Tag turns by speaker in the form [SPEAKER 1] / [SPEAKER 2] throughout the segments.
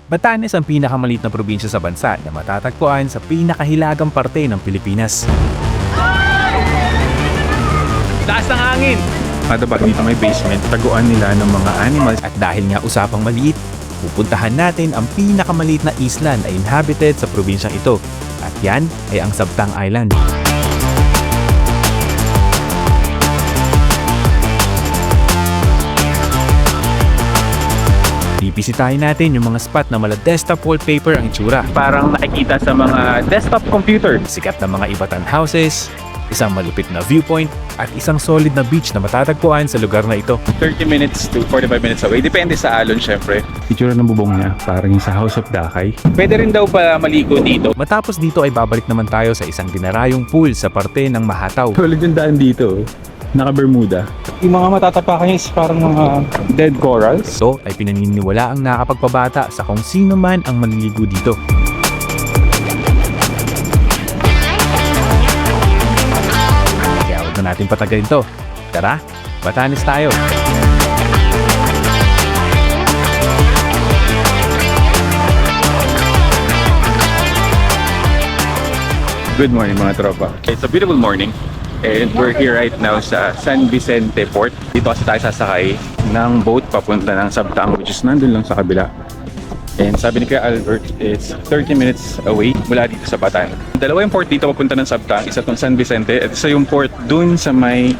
[SPEAKER 1] Batanes ang pinakamaliit na probinsya sa bansa na matatagpuan sa pinakahilagang parte ng Pilipinas. Taas ng hangin! Kada ba dito may basement, taguan nila ng mga animals at dahil nga usapang maliit, pupuntahan natin ang pinakamaliit na isla na inhabited sa probinsyang ito. At yan ay ang Sabtang Island. Bibisitahin natin yung mga spot na mala desktop wallpaper ang itsura. Parang nakikita sa mga desktop computer. Sikat na mga ibatan houses, isang malupit na viewpoint, at isang solid na beach na matatagpuan sa lugar na ito.
[SPEAKER 2] 30 minutes to 45 minutes away. Depende sa alon syempre.
[SPEAKER 1] Itsura ng bubong niya, parang yung sa House of Dakay.
[SPEAKER 2] Pwede rin daw pa maligo dito.
[SPEAKER 1] Matapos dito ay babalik naman tayo sa isang dinarayong pool sa parte ng Mahataw.
[SPEAKER 2] Tulad yung daan dito, naka-Bermuda. Yung mga matatapakan is parang mga dead corals.
[SPEAKER 1] Ito ay pinaniniwala ang nakakapagpabata sa kung sino man ang maliligo dito. Kaya huwag na natin patagalin to. Tara, Batanes tayo!
[SPEAKER 2] Good morning mga tropa. It's a beautiful morning. And we're here right now sa San Vicente Port. Dito kasi tayo sasakay ng boat papunta ng Sabtang, which is nandun lang sa kabila. And sabi ni Kuya Albert, it's 30 minutes away mula dito sa Batan. Dalawa yung port dito papunta ng Sabtang, isa tong San Vicente at isa yung port dun sa may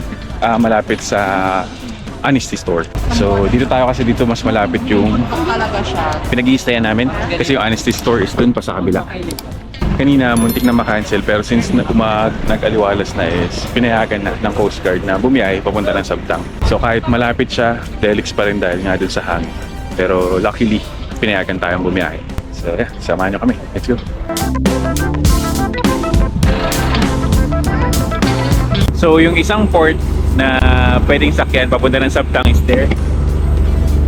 [SPEAKER 2] malapit sa Honesty Store. So dito tayo kasi dito mas malapit yung pinag-i-stayan namin kasi yung Honesty Store is dun pa sa kabila. Kanina muntik na makancel pero since nag-aliwalas na is pinayagan na ng Coast Guard na bumiyahe papunta ng Sabtang. So kahit malapit siya, delix pa rin dahil nga dun sa hangin. Pero luckily, pinayagan tayong bumiyahe. So yeah, samahan nyo kami. Let's go! So yung isang port na pwedeng sakyan papunta ng Sabtang is there.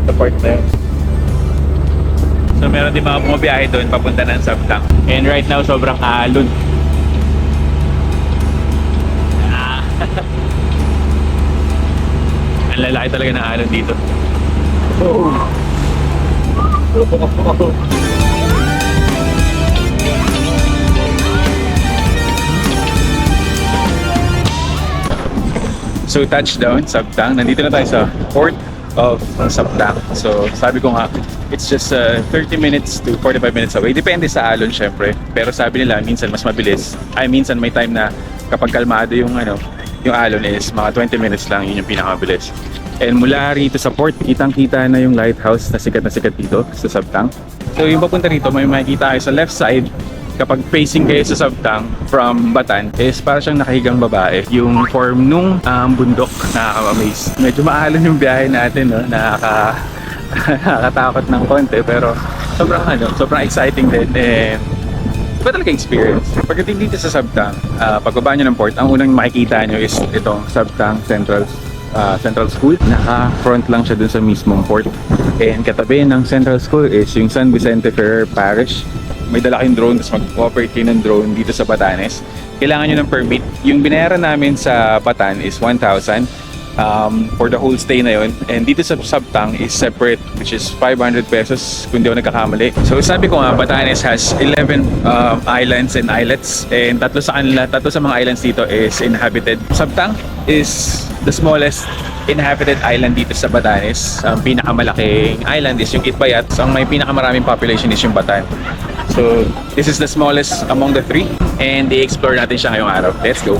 [SPEAKER 2] The port there. So meron din mga bumabiyahe doon papunta ng Sabtang. And right now sobrang alon. Ang lalaki talaga ng alon dito. So touchdown, Sabtang. Nandito na tayo sa port of Sabtang. So sabi ko nga, it's just 30 minutes to 45 minutes away. Depende sa alon syempre. Pero sabi nila minsan mas mabilis. Ay minsan may time na kapag kalmado yung yung alon is mga 20 minutes lang, yun yung pinakamabilis. And mula rito sa port, kitang-kita na yung lighthouse na sikat dito sa Sabtang. So yung papunta rito, may makikita kayo sa left side. Kapag facing kayo sa Sabtang from Batan is para siyang nakahigang babae. Yung form nung bundok, nakaka-amaze. Medyo maalon yung biyahe natin, no? Nakakatakot ng konti pero sobrang exciting din and iba talaga experience. Pagdating dito sa Sabtang, pagbaba nyo ng port, ang unang makikita nyo is itong Sabtang Central School. Naka-front lang siya dun sa mismong port. And katabi ng Central School is yung San Vicente Ferrer Parish. May dala kayong drone, tapos mag-operate kayo ng drone dito sa Batanes. Kailangan nyo ng permit. Yung binayaran namin sa Batan is 1,000 for the whole stay na yun. And dito sa Sabtang is separate, which is 500 pesos kung di ako nagkakamali. So sabi ko nga, Batanes has 11 islands and islets. And tatlo sa mga islands dito is inhabited. Sabtang is the smallest inhabited island dito sa Batanes. Ang pinakamalaking island is yung Itbayat. So ang may pinakamaraming population is yung Batan. So this is the smallest among the three. And i-explore natin siya ngayong araw. Let's go!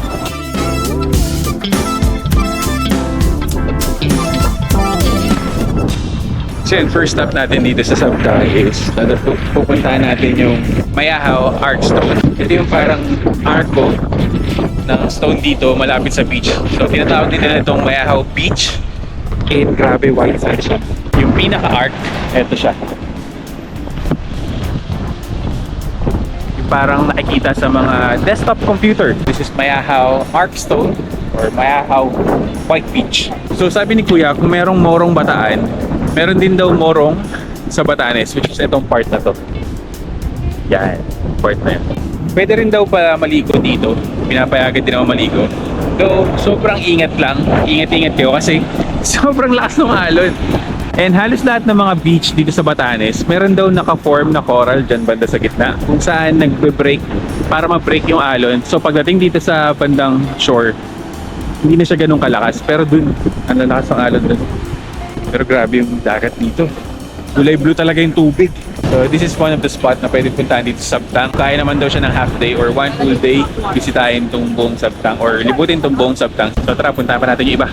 [SPEAKER 2] So yun, first stop natin dito sa Sabtang is pupuntahan natin yung Mayahaw Arc Stone. Ito yung parang arco ng stone dito malapit sa beach. So tinatawag din nila itong Mayahaw Beach. And grabe white sand siya. Yung pinaka-arc, eto siya. Yung parang nakikita sa mga desktop computer. This is Mayahaw Arc Stone or Mayahaw White Beach. So sabi ni Kuya, kung merong Morong Bataan, meron din daw Morong sa Batanes, which is itong part na to. Yan, part na yan. Pwede rin daw pa maligo dito. Pinapayagan din ako maligo. So, sobrang ingat lang. Ingat-ingat kayo kasi sobrang lakas ng alon. And halos lahat ng mga beach dito sa Batanes, meron daw naka-form na coral dyan banda sa gitna kung saan nagbe-break para ma-break yung alon. So pagdating dito sa bandang shore, hindi na siya ganun kalakas. Pero dun, ang lalakas ng alon dun. Pero grabe yung dagat dito. Kulay blue talaga yung tubig. So this is one of the spot na pwede puntahan dito sa Sabtang. Kaya naman daw siya ng half day or one full day bisitahin tong buong Sabtang or libutin tong buong Sabtang. So tara, puntahan pa natin yung iba.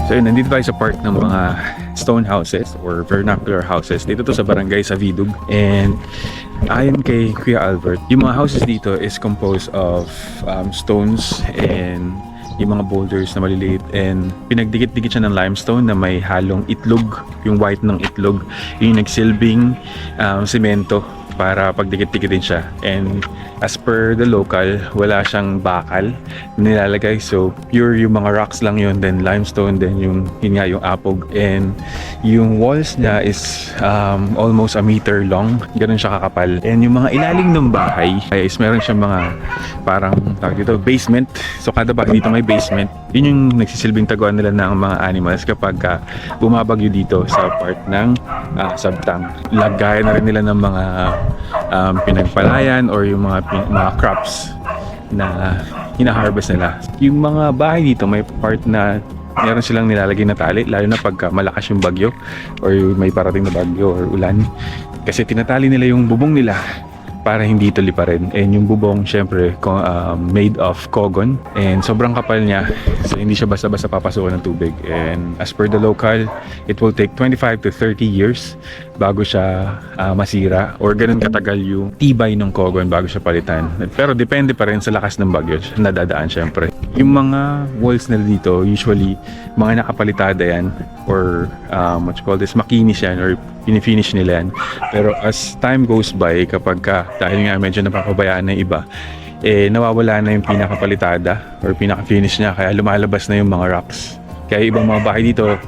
[SPEAKER 2] So yun, nandito tayo sa part ng mga stone houses or vernacular houses. Dito to sa barangay sa Vidug. And ayon kay Kuya Albert, yung mga houses dito is composed of stones and yung mga boulders na maliliit, and pinagdikit-dikit siya ng limestone na may halong itlog, yung white ng itlog, yung nagsilbing semento para pagdikit-dikitin siya. And as per the local, wala siyang bakal nilalagay, so pure yung mga rocks lang yun, then limestone, then yung yun nga, yung apog. And yung walls niya is almost a meter long, ganun siya kakapal. And yung mga ilalim ng bahay is meron siyang mga parang tawag dito, basement. So kada bahay dito may basement. Yun yung nagsisilbing taguan nila ng mga animals kapag bumabagyo dito sa part ng Sabtang. Lagayan na rin nila ng mga pinagpalayan or yung mga crops na hina-harvest nila. Yung mga bahay dito may part na meron silang nilalagay na tali, lalo na pagka malakas yung bagyo or may parating na bagyo or ulan, kasi tinatali nila yung bubong nila para hindi ito liparin. And yung bubong syempre made of kogon, and sobrang kapal niya, so hindi siya basta-basta papasukan ng tubig. And as per the local, it will take 25 to 30 years bago siya masira, or ganun katagal yung tibay ng kogon bago siya palitan. Pero depende pa rin sa lakas ng bagyo na dadaan syempre. Yung mga walls nila dito, usually mga nakapalitada yan, or what you call this, makinis yan, or pinifinish nila yan. Pero as time goes by, kapag dahil nga medyo napapabayaan na iba, nawawala na yung pinakapalitada or pinaka-finish niya, kaya lumalabas na yung mga rocks. Kaya ibang mga bahay dito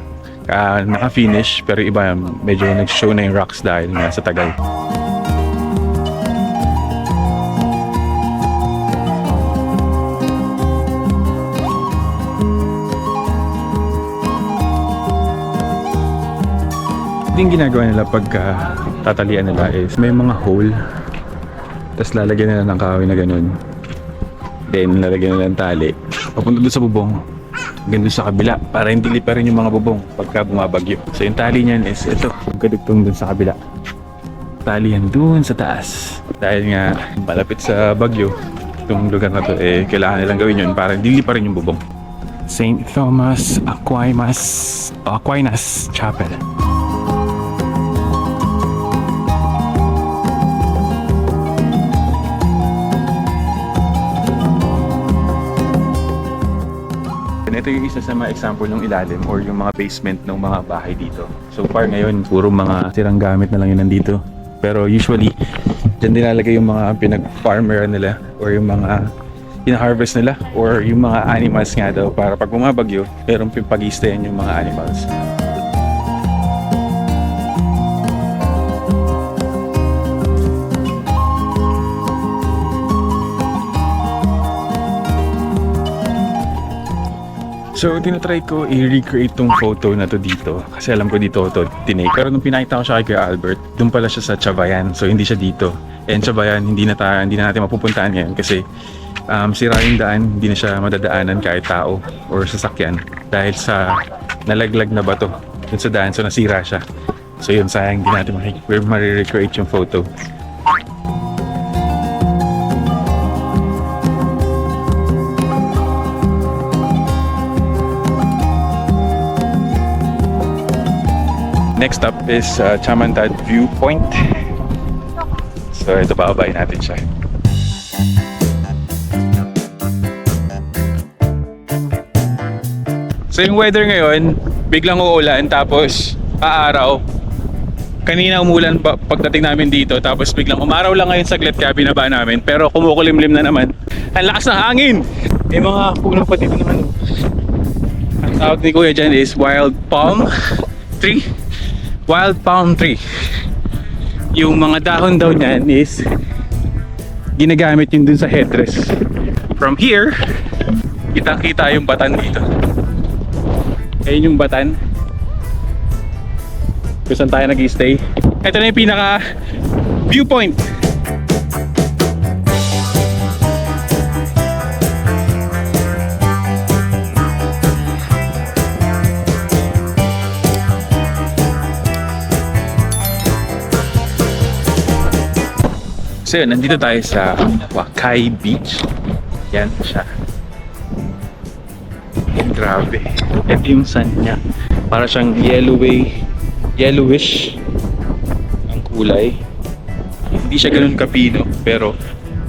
[SPEAKER 2] naka-finish, pero iba medyo nag-show na yung rocks dahil nga sa tagal. Yung ginagawa nila pagka tatalian nila is may mga hole, tapos lalagyan nila ng kahoy na ganun, then lalagyan nila ng tali papunta doon sa bubong, ganun sa kabila para hindi liparin yung mga bubong pagka bumabagyo. So yung tali niyan is ito, kadugtong doon sa kabila, tali yan doon sa taas. Dahil nga malapit sa bagyo itong lugar na to, kailangan nilang gawin yun para hindi liparin yung bubong. St. Thomas Aquinas Chapel. Ito yung isa sa mga example ng ilalim or yung mga basement ng mga bahay dito. So far ngayon, puro mga sirang gamit na lang yun nandito. Pero usually, dyan nilalagay yung mga pinag-farmer nila or yung mga ina-harvest nila or yung mga animals nga daw para pag bumabagyo, merong pag-i-stayan yung mga animals. So, tinatry ko i-recreate tong photo na to dito kasi alam ko dito to tinake. Pero nung pinakita ko siya kay Kuya Albert, doon pala siya sa Chavayan. So, hindi siya dito. And Chavayan, hindi na natin mapupuntahan ngayon kasi sira yung daan, hindi na siya madadaanan kahit tao or sasakyan dahil sa nalaglag na bato dun sa daan. So, nasira siya. So, yun, sayang hindi natin ma-recreate yung photo. Next up is Chamantad Viewpoint. So ito, bababayin natin siya. So yung weather ngayon, biglang uulan tapos aaraw. Kanina umulan pagdating namin dito, tapos biglang umaraw lang ngayon saglit kaya binaba namin. Pero kumukulimlim na naman. Ang lakas ng hangin! May mga puno pa dito naman. Ang tawag ni Kuya dyan is wild palm tree. wild palm tree. Yung mga dahon daw niyan is ginagamit yun dun sa headdress. From here, kitang-kita yung Batan dito. Ayun yung Batan. Kung saan tayo nag-stay. Ito na yung pinaka viewpoint. So yun, nandito tayo sa Wakai Beach. Yan siya. Yan, grabe. Ito yung sun niya. Para siyang yellowish ang kulay. Hindi siya ganun kapino, pero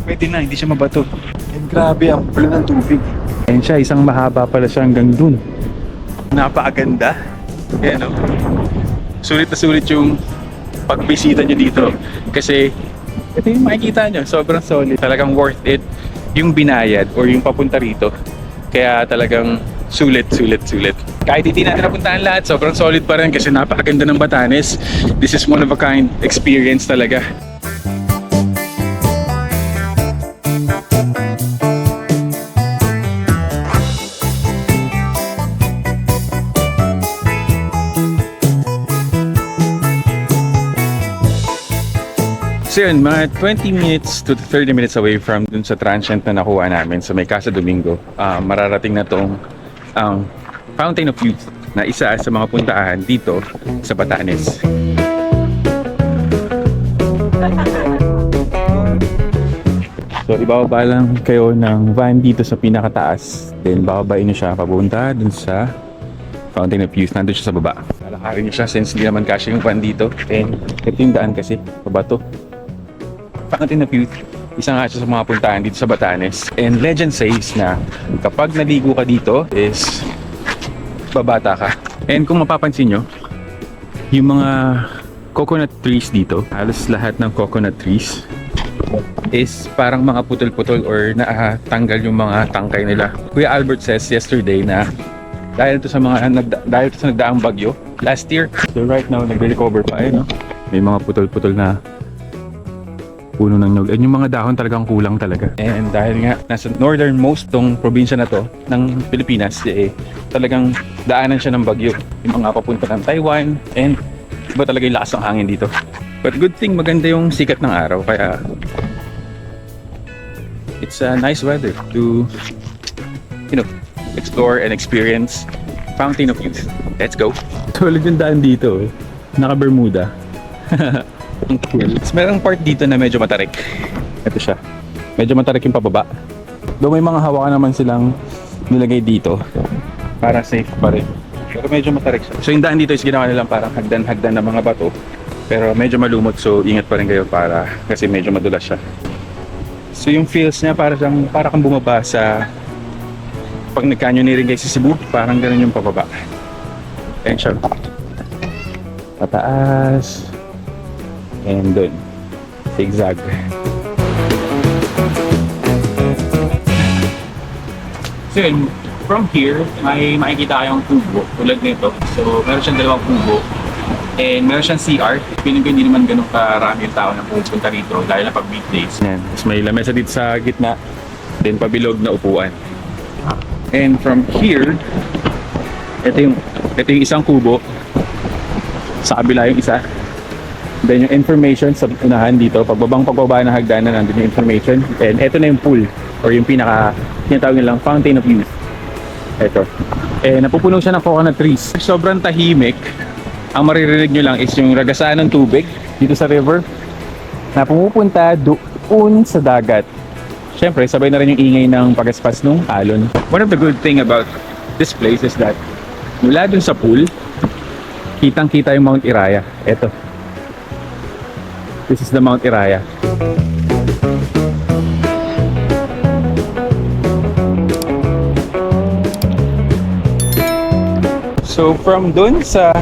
[SPEAKER 2] pwede na, hindi siya mabato. Yan, grabe, ang blue ng tubig. Yan siya, isang mahaba pala siya hanggang dun. Napakaganda. Yan, no? Sulit na sulit yung pagbisita nyo dito. Kasi ito yung makikita nyo, sobrang solid. Talagang worth it yung binayad or yung papunta rito. Kaya talagang sulit. Kahit hindi natin napuntahan lahat, sobrang solid pa rin kasi napakaganda ng Batanes. This is one of a kind experience talaga. So yun, mga 20 minutes to 30 minutes away from dun sa transient na nakuha namin sa may Casa Domingo, mararating na tong Fountain of Youth na isa sa mga puntahan dito sa Batanes. So ibababa lang kayo ng van dito sa pinakataas, then bababain nyo siya papunta dun sa Fountain of Youth. Nandun siya sa baba. Lalakarin nyo siya since hindi naman kasya yung van dito, and ito yung daan kasi, pabato. Fountain of Youth, isa nga siya sa mga puntahan dito sa Batanes. And legend says na kapag naligo ka dito is babata ka. And kung mapapansin nyo, yung mga coconut trees dito, halos lahat ng coconut trees is parang mga putol-putol or natanggal yung mga tangkay nila. Kuya Albert says yesterday na dahil to sa nagdaang bagyo last year. So right now, nagre-recover pa no? May mga putol-putol na puno ng nyog. And yung mga dahon talagang kulang talaga. And dahil nga nasa northernmost tong probinsya na to ng Pilipinas, talagang daanan siya ng bagyo. Yung mga papunta ng Taiwan, and iba talaga yung lakas ng hangin dito. But good thing, maganda yung sikat ng araw, kaya it's a nice weather to explore and experience Fountain of Youth. Let's go! Tulad yung daan dito, naka-Bermuda. Merong part dito na medyo matarik. Ito siya. Medyo matarik yung pababa. Doon may mga hawakan naman silang nilagay dito para safe pa rin. Pero medyo matarik siya. So yung daan dito is ginawa nilang parang hagdan-hagdan ng mga bato. Pero medyo malumot, so ingat pa rin kayo kasi medyo madulas siya. So yung feels niya para kang bumaba sa pag nag-canyoneering guys sa Cebu, parang ganun yung pababa. Ayan siya. Pataas. And dun, zigzag. So yun, from here, may makikita kayong kubo tulad nito. So meron siyang dalawang kubo. And meron siyang CR. Feeling ko hindi naman ganun karami yung tao na pupunta rito, dahil na pag weekdays. Yan. Tapos may lamesa dito sa gitna. Then pabilog na upuan. And from here, ito yung isang kubo. Sa kabila yung isa. Then yung information sa unahan dito, pagbaba ng hagdanan, nandun yung information. And ito na yung pool, or yung tinatawag nilang Fountain of Youth. Ito. Napupuno siya ng coconut trees. Sobrang tahimik. Ang maririnig nyo lang is yung ragasaan ng tubig dito sa river na pumupunta doon sa dagat. Siyempre, sabay na rin yung ingay ng pagaspas ng alon. One of the good thing about this place is that mula dun sa pool, kitang-kita yung Mount Iraya. Ito. This is the Mount Iraya. So from dun sa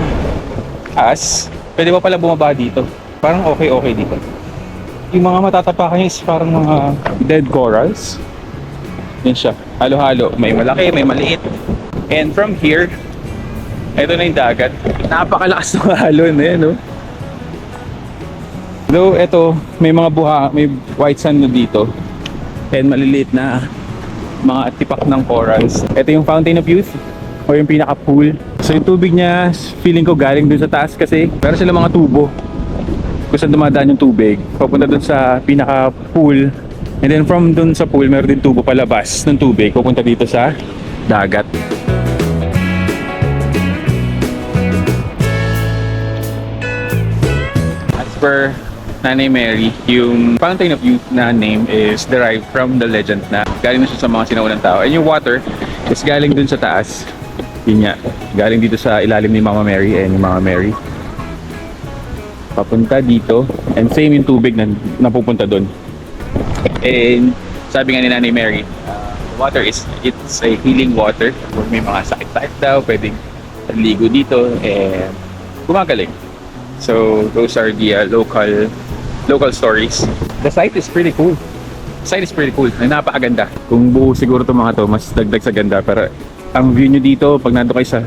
[SPEAKER 2] taas, pwede pa pala bumaba dito. Parang okay dito. Yung mga matatapakan niya is parang mga dead corals. Yan siya. Halo-halo. May malaki, may maliit. And from here, Ito na yung dagat. Napakalakas ng alon eh, no? Though, ito, may mga may white sand na dito. And maliliit na mga tipak ng corals. Ito yung Fountain of Youth o yung pinaka-pool. So yung tubig niya, feeling ko galing dun sa taas kasi meron sila mga tubo kung saan dumadaan yung tubig. Papunta dun sa pinaka-pool. And then from dun sa pool, meron din tubo palabas ng tubig. Pupunta dito sa dagat. As per Nanay Mary, yung Fountain of Youth na name is derived from the legend na galing na siya sa mga sinaunang tao. And yung water is galing dun sa taas. Yun nga, galing dito sa ilalim ni Mama Mary and ni Mama Mary. Papunta dito. And same yung tubig na napupunta dun. And sabi nga ni Nanay Mary, water it's a healing water. Kung may mga sakit-sakit daw, pwedeng ligo dito and gumagaling. So those are the local stories. The site is pretty cool. The site is pretty cool. Napakaganda. Kung buo siguro itong mga to, mas dagdag sa ganda. Pero ang view nyo dito, pag nandun kayo sa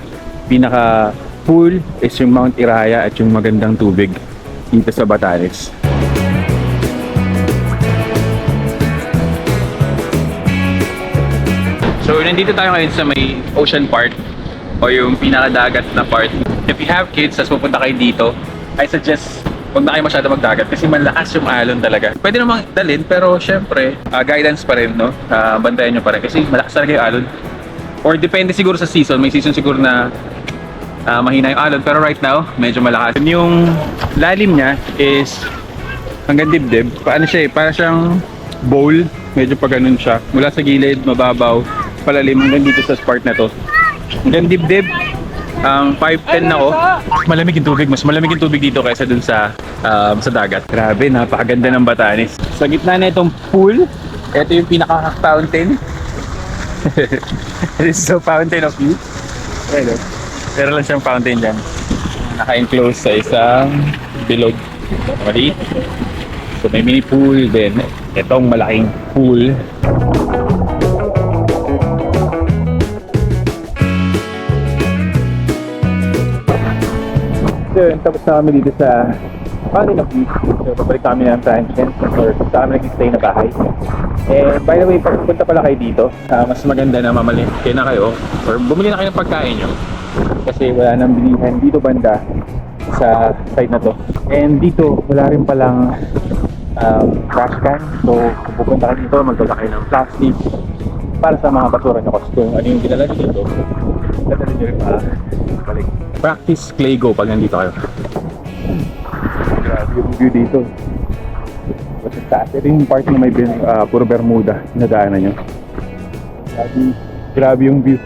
[SPEAKER 2] pinaka pool, is yung Mount Iraya at yung magandang tubig dito sa Batanes. So nandito tayo ngayon sa may ocean part o yung pinakadagat na part. If you have kids, tas pupunta kayo dito, I suggest huwag na kayo masyado magdagat kasi malakas yung alon talaga. Pwede namang dalhin pero syempre guidance pa rin, no? Bantayan nyo pa rin kasi malakas talaga yung alon. Or depende siguro sa season. May season siguro na mahina yung alon pero right now medyo malakas. Yung lalim niya is hanggang dibdib. Paano siya eh? Para siyang bowl. Medyo pa ganun siya. Mula sa gilid, mababaw, palalim hanggang dito sa part na to. Hanggang dibdib. 5'10" na ako. Malamig yung tubig. Mas malamig yung tubig dito kaysa dun sa dagat. Grabe, napakaganda ng Batanes. Sa gitna na itong pool, ito yung pinaka-fountain. This is the Fountain of Youth. Ayan, meron lang siyang fountain dyan. Naka-enclose sa isang bilog. Maliit. So may mini pool din. Itong malaking pool. So, tapos na kami dito sa Fountain of Youth. So, babalik kami ng transient or sa kami nag-stay na bahay. And by the way, pag punta pala kayo dito, mas maganda na mamalingke na kayo or bumili na kayo ng pagkain nyo. Kasi wala nang bilihan dito banda sa site na to. And dito, wala rin palang trash can. So, kung pupunta kayo dito, magdala kayo ng plastic para sa mga basura nyo. Kasi kung ano yung dinala nyo dito, dadala nyo rin balik. Practice clay go pag nandito kayo. Grabe yung view dito. What's that? Ito yung part na may puro Bermuda na daanan nyo. Grabe yung view.